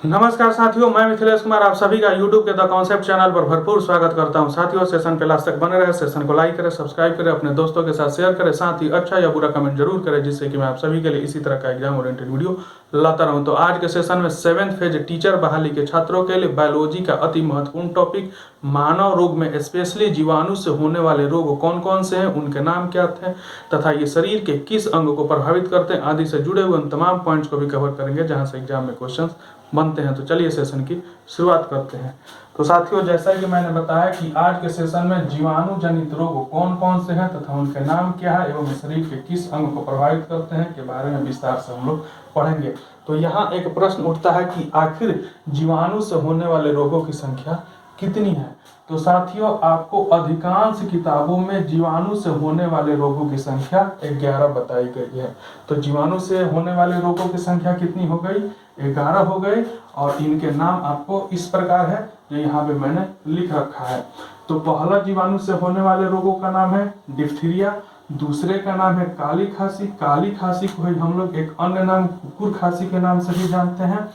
नमस्कार साथियों, मैं मिथिलेश कुमार आप सभी का YouTube के द कॉन्सेप्ट चैनल पर भरपूर स्वागत करता हूं। साथियों, सेशन पे लास्ट तक बने रहे, सेशन को लाइक करें, सब्सक्राइब करें, अपने दोस्तों के साथ शेयर करें, साथ ही अच्छा या बुरा कमेंट जरूर करें, जिससे कि मैं आप सभी के लिए इसी तरह का एग्जाम ओरिएंटेड वीडियो लाता रहूं। तो आज के सेशन में 7th फेज टीचर बहाली के छात्रों के लिए बायोलॉजी का अति महत्वपूर्ण टॉपिक मानव रोग में स्पेशली जीवाणु से होने वाले रोग कौन कौन से हैं, उनके नाम क्या थे तथा ये शरीर के किस अंग को प्रभावित करते हैं आदि से जुड़े हुए उन तमाम पॉइंट्स को भी कवर करेंगे जहां से एग्जाम में क्वेश्चन बनते हैं। तो चलिए सेशन की शुरुआत करते हैं। तो साथियों, जैसा कि मैंने बताया कि आज के सेशन में जीवाणु जनित रोग कौन कौन से हैं तथा उनके नाम क्या है एवं शरीर के किस अंग को प्रभावित करते हैं के बारे में विस्तार से हम लोग पढ़ेंगे। तो यहाँ एक प्रश्न उठता है कि आखिर जीवाणु से होने वाले रोगों की संख्या कितनी है। तो साथियों, आपको अधिकांश किताबों में जीवाणु से होने वाले रोगों की संख्या 11 बताई गई है। तो जीवाणु से होने वाले रोगों की संख्या कितनी हो गई? 11 हो गए। और इनके नाम आपको इस प्रकार है जो यहाँ पे मैंने लिख रखा है। तो पहला जीवाणु से होने वाले रोगों का नाम है डिप्थीरिया, दूसरे का नाम है काली खांसी। काली खांसी को ही हम लोग एक अन्य नाम कुकुर खांसी के नाम से भी जानते हैं।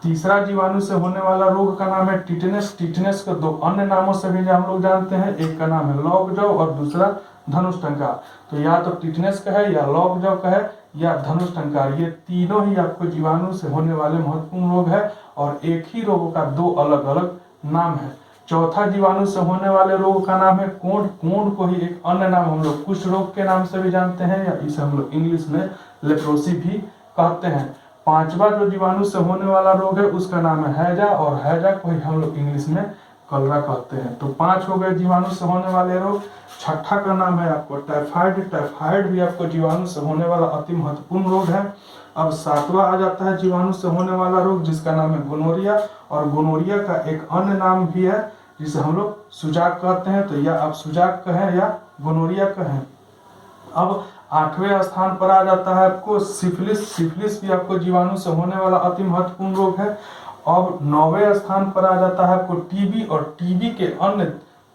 तीसरा जीवाणु से होने वाला रोग का नाम है टिटनेस। टिटनेस को दो अन्य नामों से भी हम लोग जानते हैं, एक का नाम है लॉकजॉ और दूसरा धनुष टंकार। तो या तो टिटनेस का है या लॉकजॉ का है या धनुष टंकार, ये तीनों ही आपको जीवाणु से होने वाले महत्वपूर्ण रोग है और एक ही रोग का दो अलग अलग नाम है। चौथा जीवाणु से होने वाले रोग का नाम है कोढ़। कोढ़ को ही एक अन्य नाम हम लोग कुष्ठ रोग के नाम से भी जानते हैं या इसे हम लोग इंग्लिश में लेप्रोसी भी कहते हैं। पांचवा जो जीवाणु से होने वाला रोग है उसका नाम है हैजा और हैजा को ही हम लोग इंग्लिश में कलरा कहते हैं। तो 5 हो गए जीवाणु से होने वाले रोग। छठा का नाम है आपको टाइफाइड। टाइफाइड भी आपको जीवाणु से होने वाला अति महत्वपूर्ण रोग है। अब 7वां आ जाता है जीवाणु से होने वाला रोग जिसका नाम है गोनोरिया, और गोनोरिया का एक अन्य नाम भी है जिसे हम लोग सुजाक कहते हैं। तो या आप सुजाक कहें या गोनोरिया कहें। अब 8वें स्थान पर आ जाता है आपको सिफिलिस। सिफिलिस भी आपको जीवाणु से होने वाला अति महत्वपूर्ण रोग है। और 9वें स्थान पर आ जाता है आपको टीबी, और टीबी के अन्य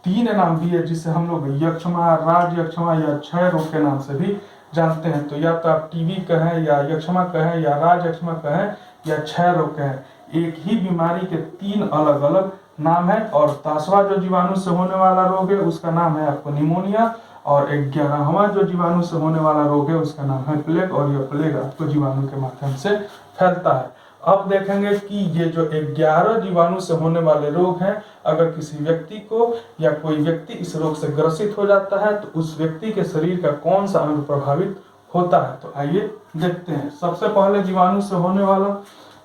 3 नाम भी है जिसे हम लोग यक्षमा, राज यक्षमा या क्षय रोग के नाम से भी जानते हैं। तो या तो आप टीबी कहें या यक्षमा कहें या राज यक्षमा कहें या क्षय रोग कहें, एक ही बीमारी के 3 अलग अलग नाम है। और 10वां जो जीवाणु से होने वाला रोग है उसका नाम है आपको निमोनिया, और 11वां जो जीवाणु से होने वाला रोग है उसका नाम है प्लेग, और यह प्लेग आपको जीवाणु के माध्यम से फैलता है। अब देखेंगे कि ये जो 11 जीवाणु से होने वाले रोग हैं, अगर किसी व्यक्ति को या कोई व्यक्ति इस रोग से ग्रसित हो जाता है तो उस व्यक्ति के शरीर का कौन सा अंग प्रभावित होता है। तो आइए देखते हैं। सबसे पहले जीवाणु से होने वाला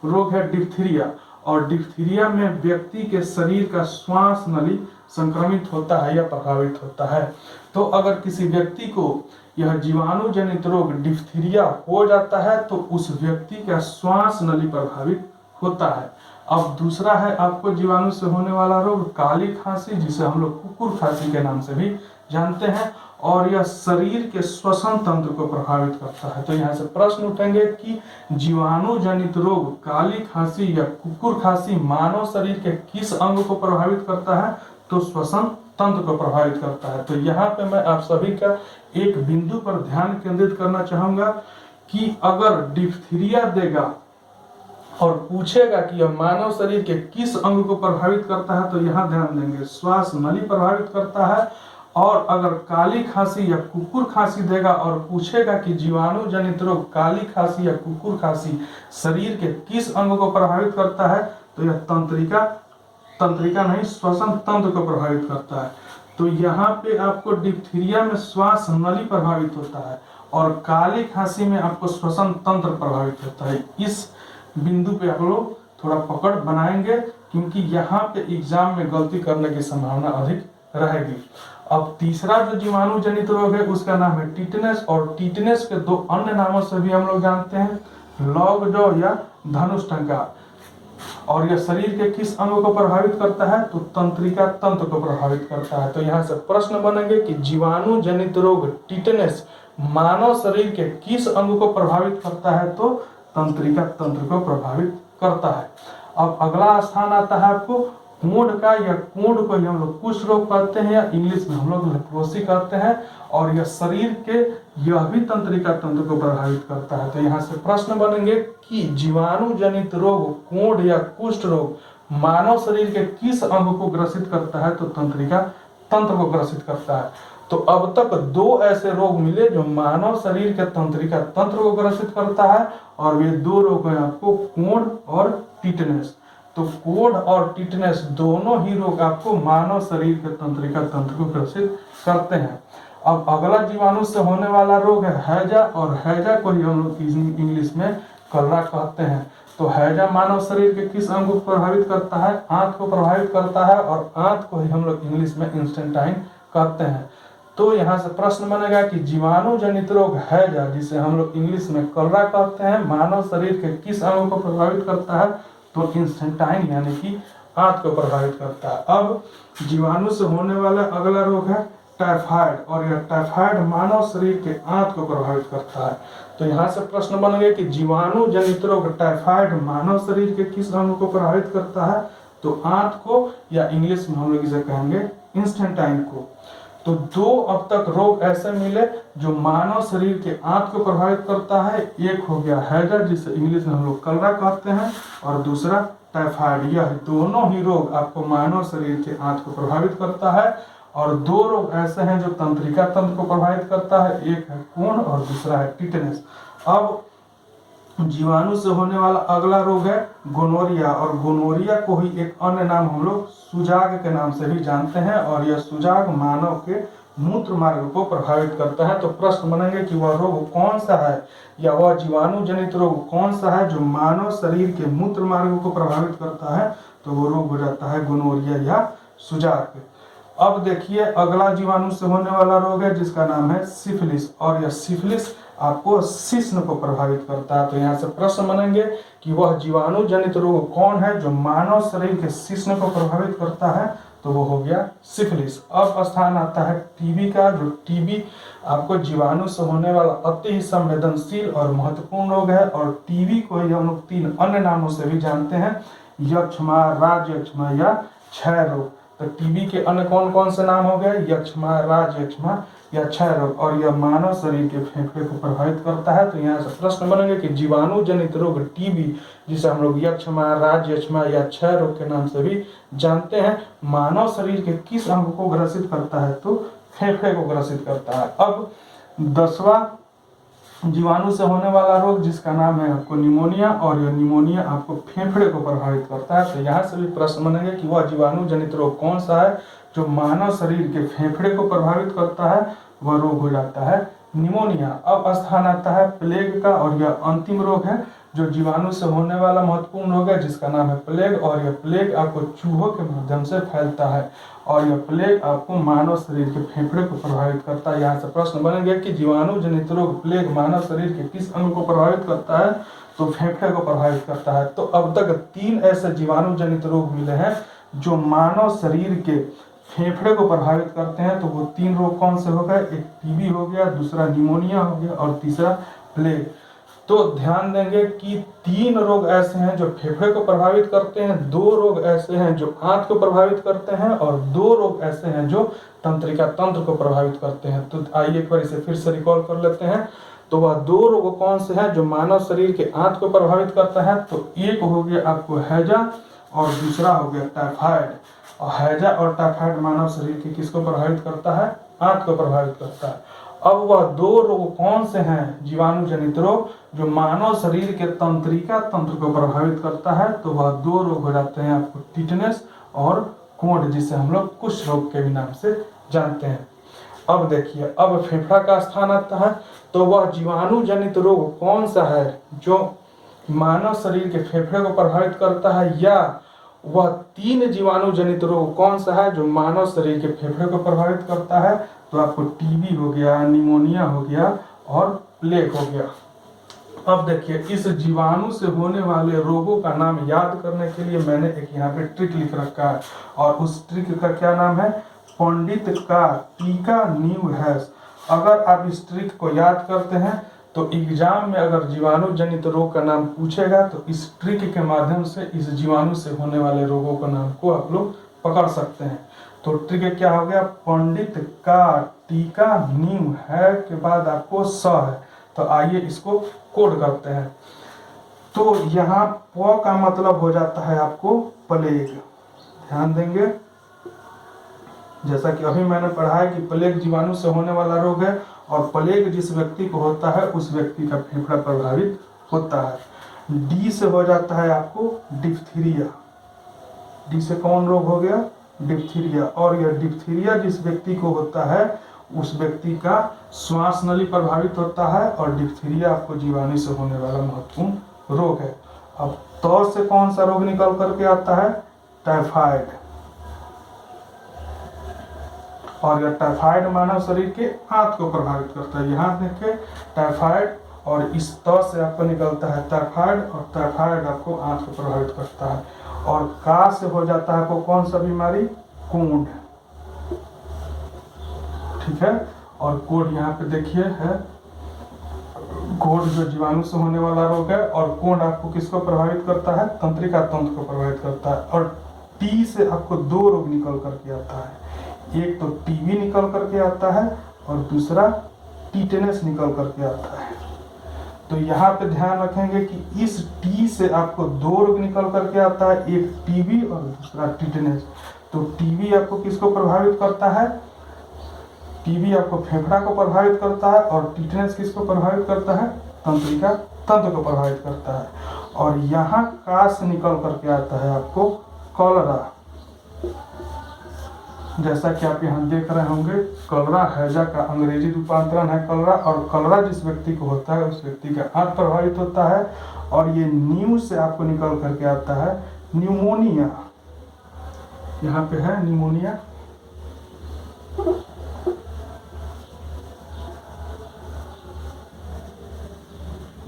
रोग है डिप्थीरिया, और डिप्थीरिया में व्यक्ति के शरीर का श्वास नली संक्रमित होता है या प्रभावित होता है। तो अगर किसी व्यक्ति को यह जीवाणु जनित रोग डिप्थीरिया हो जाता है तो उस व्यक्ति का श्वास नली प्रभावित होता है। अब दूसरा है आपको जीवाणु से होने वाला रोग काली खांसी, जिसे हम लोग कुकुर खांसी के नाम से भी जानते हैं, और यह शरीर के श्वसन तंत्र को प्रभावित करता है। तो यहाँ से प्रश्न उठेंगे कि जीवाणु जनित रोग काली खांसी या कुकुर खांसी मानव शरीर के किस अंग को प्रभावित करता है। तो श्वसन तंत्र को प्रभावित करता है। तो यहाँ पे मैं आप सभी का एक बिंदु पर ध्यान केंद्रित करना चाहूंगा कि अगर डिप्थीरिया देगा और पूछेगा कि यह मानव शरीर के किस अंग को प्रभावित करता है, तो यहाँ ध्यान देंगे श्वास नली प्रभावित करता है। और अगर काली खांसी या कुकुर खांसी देगा और पूछेगा कि जीवाणु जनित रोग काली खांसी या कुकुर खांसी शरीर के किस अंग को प्रभावित करता है, तो यह तंत्रिका नहीं श्वसन तंत्र को प्रभावित करता है। तो यहाँ पे आपको डिप्थीरिया में श्वास नली प्रभावित होता है और काली खांसी में आपको श्वसन तंत्र प्रभावित होता है। इस बिंदु पे आप लोग थोड़ा पकड़ बनाएंगे क्योंकि यहाँ पे एग्जाम में गलती करने की संभावना अधिक रहेगी। अब तीसरा जो जीवाणु जनित रोग है उसका नाम है टिटनेस, और टिटनेस के 2 अन्य नामों से भी हम लोग जानते हैं, लॉकजॉ या धनुष टंकार। और यह शरीर के किस अंग को प्रभावित करता है, तो तंत्रिका तंत्र को प्रभावित करता है। तो यहाँ से प्रश्न बनेंगे कि जीवाणु जनित रोग टिटनेस मानव शरीर के किस अंग को प्रभावित करता है, तो तंत्रिका तंत्र को प्रभावित करता है। अब अगला स्थान आता है आपको कोढ़ का, या कोढ़ को हम लोग कुष्ठ रोग कहते हैं या इंग्लिश में हम लोग लेप्रोसी कहते हैं, और यह शरीर के यह भी तंत्रिका तंत्र को प्रभावित करता है। तो यहाँ से प्रश्न बनेंगे कि जीवाणु जनित रोग कोढ़ या कुष्ठ रोग मानव शरीर के किस अंग को ग्रसित करता है? तो तंत्रिका तंत्र को ग्रसित करता है। तो अब तक दो ऐसे रोग मिले जो मानव शरीर के तंत्रिका तंत्र को ग्रसित करता है, और वे दो रोग हैं आपको कोढ़ और टिटनेस। तो कोढ़ और टिटनेस दोनों ही रोग आपको मानव शरीर के तंत्रिका तंत्र को ग्रसित करते हैं। अब अगला जीवाणु से होने वाला रोग है हैजा, और हैजा को ही हम लोग इंग्लिश में कलरा कहते हैं। तो हैजा मानव शरीर के किस अंग को प्रभावित करता है? आंत को प्रभावित करता है, और आंत को ही हम लोग इंग्लिश में इंस्टेंटाइन कहते हैं। तो यहाँ से प्रश्न बनेगा कि जीवाणु जनित रोग हैजा, जिसे हम लोग इंग्लिश में कलरा कहते हैं, मानव शरीर के किस अंग को प्रभावित करता है? तो इंस्टेंटाइन यानी कि आंत को प्रभावित करता है। अब जीवाणु से होने वाला अगला रोग है टाइफाइड, और यह टाइफाइड मानव शरीर के आंत को प्रभावित करता है। तो यहाँ से प्रश्न बन गए कि जीवाणु जनित रोग टाइफाइड मानव शरीर के किस अंग को प्रभावित करता है? तो आंत को, या इंग्लिश में हम लोग इसे कहेंगे इंस्टेंटाइन को। तो दो अब तक रोग ऐसे मिले जो मानव शरीर के आंत को प्रभावित करता है। एक हो गया हैजा, जिसे इंग्लिश में हम लोग कलरा कहते हैं, और दूसरा टाइफाइड। यह दोनों ही रोग आपको मानव शरीर के आंत को प्रभावित करता है। और दो रोग ऐसे हैं जो तंत्रिका तंत्र को प्रभावित करता है, एक है कोढ़ और दूसरा है टिटनेस। अब जीवाणु से होने वाला अगला रोग है गोनोरिया, और गोनोरिया को ही एक अन्य नाम हम लोग सुजाग के नाम से भी जानते हैं, और यह सुजाग मानव के मूत्र मार्ग को प्रभावित करता है। तो प्रश्न बनेंगे कि वह रोग कौन सा है, या वह जीवाणु जनित रोग कौन सा है जो मानव शरीर के मूत्र मार्ग को प्रभावित करता है? तो वो रोग हो जाता है गोनोरिया या सुजाग। अब देखिए अगला जीवाणु से होने वाला रोग है जिसका नाम है सिफिलिस, और यह सिफिलिस आपको शिश्न को प्रभावित करता है। तो यहाँ से प्रश्न बनेंगे कि वह जीवाणु जनित रोग कौन है जो मानव शरीर के शिश्न को प्रभावित करता है? तो वो हो गया सिफिलिस। अब स्थान आता है टीबी का, जो टीबी आपको जीवाणु से होने वाला अति ही संवेदनशील और महत्वपूर्ण रोग है, और टीबी को ही हम लोग तीन अन्य नामों से भी जानते हैं, यक्ष्मा, राजयक्ष्मा या क्षय रोग। तो टीबी के अन्य कौन कौन से नाम हो गए? यक्ष्मा, राजयक्ष्मा या क्षय रोग, और यह मानव शरीर के फेफड़े को प्रभावित करता है। तो यहाँ से प्रश्न बनेंगे कि जीवाणु जनित रोग टीबी, जिसे हम लोग यक्ष्मा, राजयक्ष्मा या क्षय रोग के नाम से भी जानते हैं, मानव शरीर के किस अंग को ग्रसित करता है? तो फेफड़े को ग्रसित करता है। अब 10वां जीवाणु से होने वाला रोग जिसका नाम है आपको निमोनिया, और यह निमोनिया आपको फेफड़े को प्रभावित करता है। तो यहाँ से भी प्रश्न बनेंगे कि वह जीवाणु जनित रोग कौन सा है जो मानव शरीर के फेफड़े को प्रभावित करता है? वह रोग हो जाता है निमोनिया। अब स्थान आता है प्लेग का, और यह अंतिम रोग है जो जीवाणु से होने वाला महत्वपूर्ण रोग है जिसका नाम है प्लेग, और यह प्लेग आपको चूहों के माध्यम से फैलता है, और यह प्लेग आपको मानव शरीर के फेफड़े को प्रभावित करता है। यहाँ से प्रश्न बनेंगे कि जीवाणु जनित रोग प्लेग मानव शरीर के किस अंग को प्रभावित करता है? तो फेफड़े को प्रभावित करता है। तो अब तक 3 ऐसे जीवाणु जनित रोग मिले हैं जो मानव शरीर के फेफड़े को प्रभावित करते हैं। तो वो 3 रोग कौन से हो गए? एक टीबी हो गया, दूसरा निमोनिया हो गया, और तीसरा प्लेग। तो ध्यान देंगे कि 3 रोग ऐसे हैं जो फेफड़े को प्रभावित करते हैं, 2 रोग ऐसे हैं जो आंत को प्रभावित करते हैं, और 2 रोग ऐसे हैं जो तंत्रिका तंत्र को प्रभावित करते हैं। तो आइए एक बार इसे फिर से रिकॉल कर लेते हैं। तो वह 2 रोग कौन से हैं जो मानव शरीर के आंत को प्रभावित करता है? तो एक हो गया आपको हैजा, और दूसरा हो गया टाइफाइड। और हैजा और टाइफाइड मानव शरीर के किसको प्रभावित करता है? आंत को प्रभावित करता है। अब वह 2 रोग कौन से हैं जीवाणु जनित रोग जो मानव शरीर के तंत्रिका तंत्र को प्रभावित करता है? तो वह 2 रोग हो जाते हैं आपको टिटनेस और कोढ़, जिसे हम लोग कुष्ठ रोग के भी नाम से जानते हैं। अब देखिए अब फेफड़ा का स्थान आता है। तो वह जीवाणु जनित रोग कौन सा है जो मानव शरीर के फेफड़े को प्रभावित करता है, या वह 3 जीवाणु जनित रोग कौन सा है जो मानव शरीर के फेफड़े को प्रभावित करता है? तो आपको टीबी हो गया, निमोनिया हो गया और प्लेग हो गया। अब देखिए इस जीवाणु से होने वाले रोगों का नाम याद करने के लिए मैंने एक यहाँ पे ट्रिक लिख रखा है, और उस ट्रिक का क्या नाम है? पंडित का टीका नींव है। अगर आप इस ट्रिक को याद करते हैं तो एग्जाम में अगर जीवाणु जनित रोग का नाम पूछेगा तो इस ट्रिक के माध्यम से इस जीवाणु से होने वाले रोगों का नाम को आप लोग पकड़ सकते हैं। तो ट्रिक क्या हो गया? पंडित का टीका नीम है के बाद आपको स है, तो आइए इसको कोड करते हैं। तो यहाँ प का मतलब हो जाता है आपको प्लेग। ध्यान देंगे, जैसा कि अभी मैंने पढ़ा है कि प्लेग जीवाणु से होने वाला रोग है, और प्लेग जिस व्यक्ति को होता है उस व्यक्ति का फेफड़ा प्रभावित होता है। डी से हो जाता है आपको डिप्थीरिया। डी से कौन रोग हो गया? डिप्थीरिया। और यह डिप्थीरिया जिस व्यक्ति को होता है उस व्यक्ति का श्वास नली प्रभावित होता है, और डिप्थीरिया आपको जीवाणु से होने वाला महत्वपूर्ण रोग है। अब तो से कौन सा रोग निकल करके आता है? टाइफाइड। और यह टाइफाइड मानव शरीर के आंत को प्रभावित करता है। यहाँ देखिए टाइफाइड, और इस त से आपको निकलता है टाइफाइड, और टाइफाइड आपको आंत को प्रभावित करता है। और का से हो जाता है आपको कौन सा बीमारी? कोढ़। ठीक है, और कोढ़ यहाँ पे देखिए है, कोढ़ जो जीवाणु से होने वाला रोग है। और कोढ़ आपको किसको प्रभावित करता है? तंत्रिका तंत्र को प्रभावित करता है। और टी से आपको दो रोग निकल करके आता है, एक तो टीबी निकल करके आता है, और दूसरा टीटेनस निकल करके आता है। तो यहाँ पे ध्यान रखेंगे कि इस टी से आपको दो रोग निकल करके आता है, एक टीबी और दूसरा टीटेनस। तो टीबी आपको किसको प्रभावित करता है? टीबी आपको फेफड़ा को प्रभावित करता है, और टीटेनस किसको प्रभावित करता है? तंत्रिका तंत्र को प्रभावित करता है। और यहाँ का से निकल करके आता है आपको कॉलरा। जैसा कि आप यहाँ देख रहे होंगे, कलरा हैजा का अंग्रेजी रूपांतरण है कलरा, और कलरा जिस व्यक्ति को होता है उस व्यक्ति का आंत प्रभावित होता है। और ये न्यू से आपको निकल करके आता है न्यूमोनिया। यहाँ पे है न्यूमोनिया।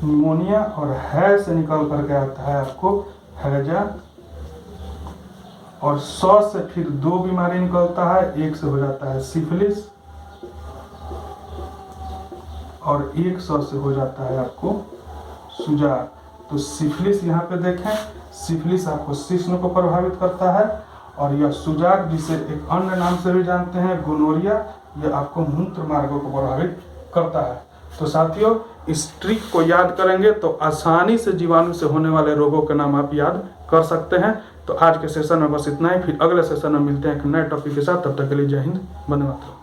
न्यूमोनिया, और है से निकल करके आता है आपको हैजा। और 100 से फिर दो बीमारी निकलता है, एक से हो जाता है सिफिलिस, और 100 से हो जाता है आपको सुजार। तो सिफिलिस यहाँ पे देखें, सिफिलिस आपको शिश्न को प्रभावित करता है, और यह सुजार जिसे एक अन्य नाम से भी जानते हैं गोनोरिया, यह आपको मूत्र मार्गों को प्रभावित करता है। तो साथियों, इस ट्रिक को याद करेंगे तो आसानी से जीवाणु से होने वाले रोगों के नाम आप याद कर सकते हैं। तो आज के सेशन में बस इतना ही, फिर अगले सेशन में मिलते हैं एक नए टॉपिक के साथ। तब तक के लिए जय हिंद, वंदे मातरम।